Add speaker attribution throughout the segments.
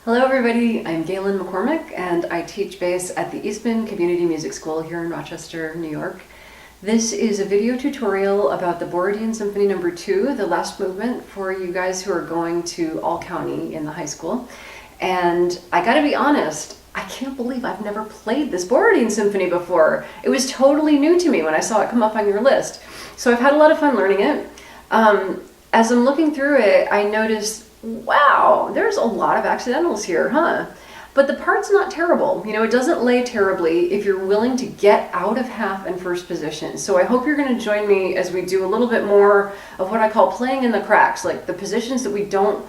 Speaker 1: Hello everybody, I'm Gaelen McCormick and I teach bass at the Eastman Community Music School here in Rochester, New York. This is a video tutorial about the Borodin Symphony No. 2, the last movement for you guys who are going to All County in the high school. And I gotta be honest, I can't believe I've never played this Borodin Symphony before. It was totally new to me when I saw it come up on your list. So I've had a lot of fun learning it. As I'm looking through it, I noticed, wow, there's a lot of accidentals here, huh? But the part's not terrible. You know, it doesn't lay terribly if you're willing to get out of half and first position. So I hope you're going to join me as we do a little bit more of what I call playing in the cracks, like the positions that we don't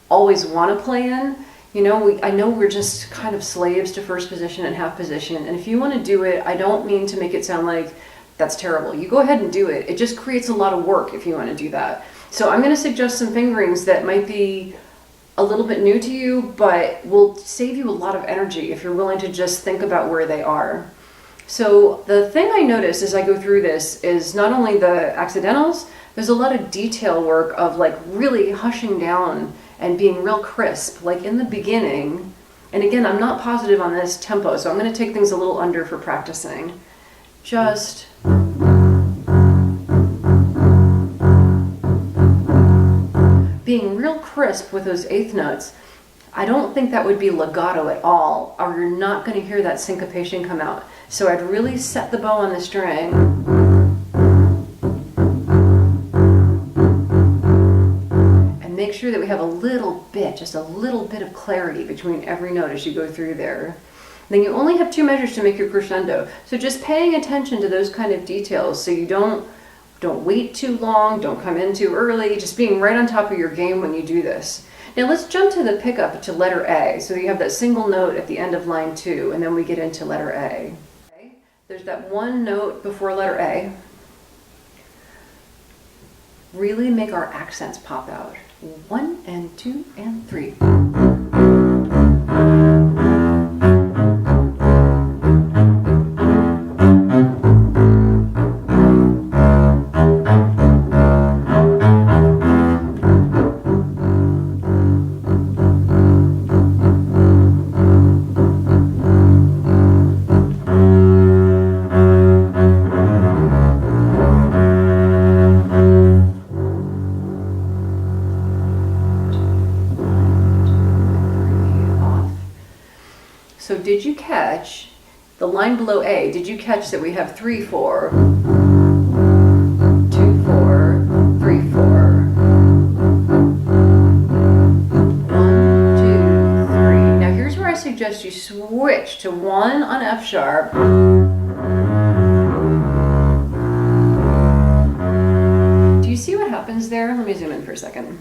Speaker 1: always want to play in. You know, I know we're just kind of slaves to first position and half position. And if you want to do it, I don't mean to make it sound like that's terrible. You go ahead and do it. It just creates a lot of work if you want to do that. So I'm going to suggest some fingerings that might be a little bit new to you, but will save you a lot of energy if you're willing to just think about where they are. So the thing I notice as I go through this is not only the accidentals, there's a lot of detail work of like really hushing down and being real crisp, like in the beginning. And again, I'm not positive on this tempo, so I'm going to take things a little under for practicing. Just being real crisp with those eighth notes. I don't think that would be legato at all, or you're not going to hear that syncopation come out. So I'd really set the bow on the string. And make sure that we have a little bit, just a little bit of clarity between every note as you go through there. Then you only have 2 measures to make your crescendo. So just paying attention to those kind of details so you don't wait too long, don't come in too early, just being right on top of your game when you do this. Now let's jump to the pickup to letter A. So you have that single note at the end of line 2, and then we get into letter A. Okay. There's that one note before letter A. Really make our accents pop out. 1 and 2 and 3. So did you catch the line below A? Did you catch that we have 3, 4, 2, 4, 3, 4, 1, 2, 3. Now here's where I suggest you switch to 1 on F sharp. Do you see what happens there? Let me zoom in for a second.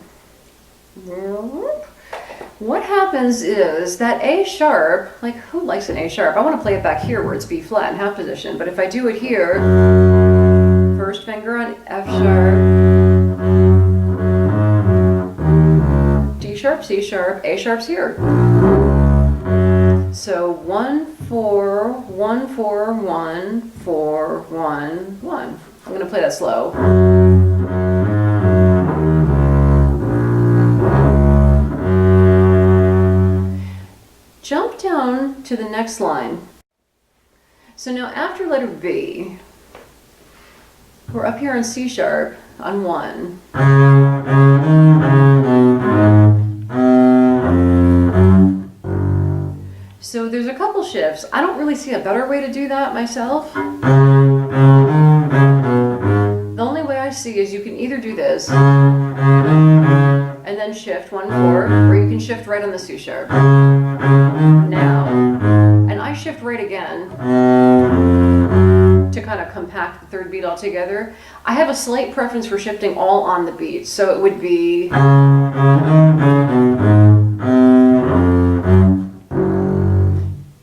Speaker 1: What happens is that A sharp, like who likes an A sharp? I want to play it back here where it's B flat in half position, but if I do it here, first finger on F sharp, D sharp, C sharp, A sharp's here. So 1, 4, 1, 4, 1, 4, 1, 1. I'm going to play that slow. Jump down to the next line. So now after letter B, we're up here on C sharp on 1. So there's a couple shifts. I don't really see a better way to do that myself. The only way I see is you can either do this and then shift 1, 4, or you can shift right on the C sharp. Now, and I shift right again to kind of compact the third beat all together. I have a slight preference for shifting all on the beat, so it would be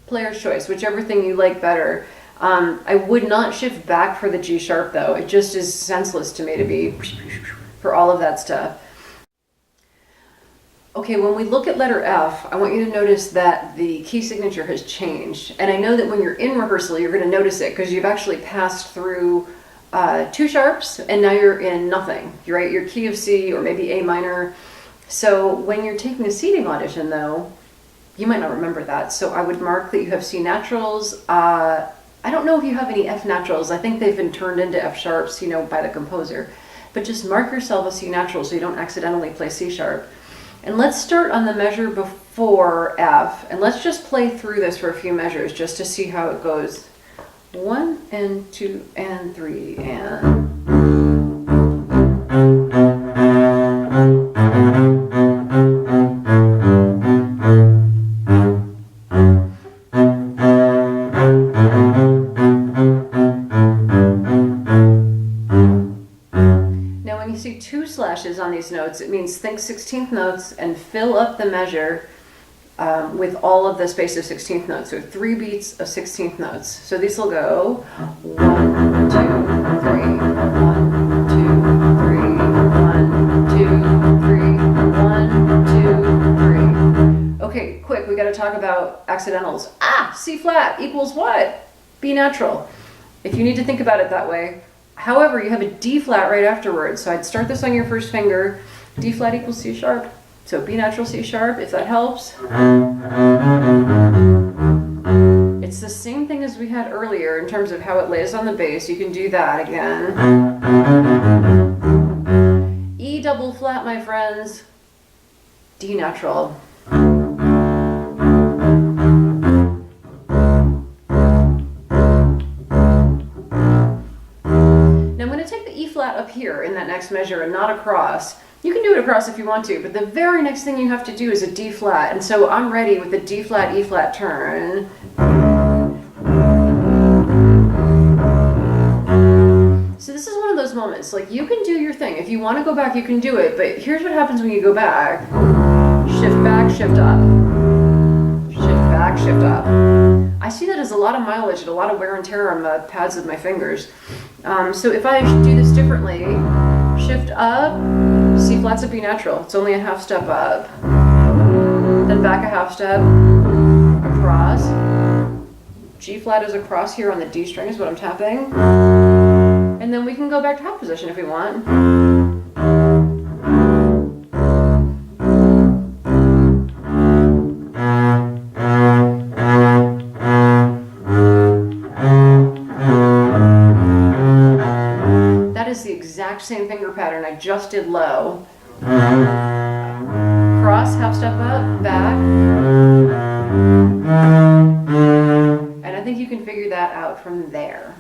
Speaker 1: player's choice, whichever thing you like better. I would not shift back for the G sharp though. It just is senseless to me to be for all of that stuff. Okay, when we look at letter F, I want you to notice that the key signature has changed. And I know that when you're in rehearsal, you're going to notice it because you've actually passed through 2 sharps and now you're in nothing. You're right, your key of C or maybe A minor. So when you're taking a seating audition though, you might not remember that. So I would mark that you have C naturals. I don't know if you have any F naturals. I think they've been turned into F sharps, you know, by the composer. But just mark yourself a C natural so you don't accidentally play C sharp. And let's start on the measure before F, and let's just play through this for a few measures just to see how it goes. 1 and 2 and 3 and... slashes on these notes, it means think 16th notes and fill up the measure with all of the space of 16th notes. So 3 beats of 16th notes. So these will go 1, 2, 3, 1, 2, 3, 1, 2, 3, 1, 2, 3. Okay, quick, we got to talk about accidentals. C flat equals what? B natural. If you need to think about it that way. However, you have a D flat right afterwards, so I'd start this on your first finger. D flat equals C sharp, so B natural C sharp, if that helps. It's the same thing as we had earlier in terms of how it lays on the bass. You can do that again. E double flat, my friends. D natural. Up here in that next measure and not across. You can do it across if you want to, but the very next thing you have to do is a D flat. And so I'm ready with the D flat, E flat turn. So this is one of those moments, like you can do your thing. If you want to go back, you can do it, but here's what happens when you go back. Shift back, shift up. Shift back, shift up. I see that as a lot of mileage and a lot of wear and tear on the pads of my fingers. So if I do this differently, shift up, C flat's a B natural. It's only a half step up. Then back a half step, across. G flat is across here on the D string is what I'm tapping. And then we can go back to half position if we want. Same finger pattern I just did low. Cross, half step up, back. And I think you can figure that out from there.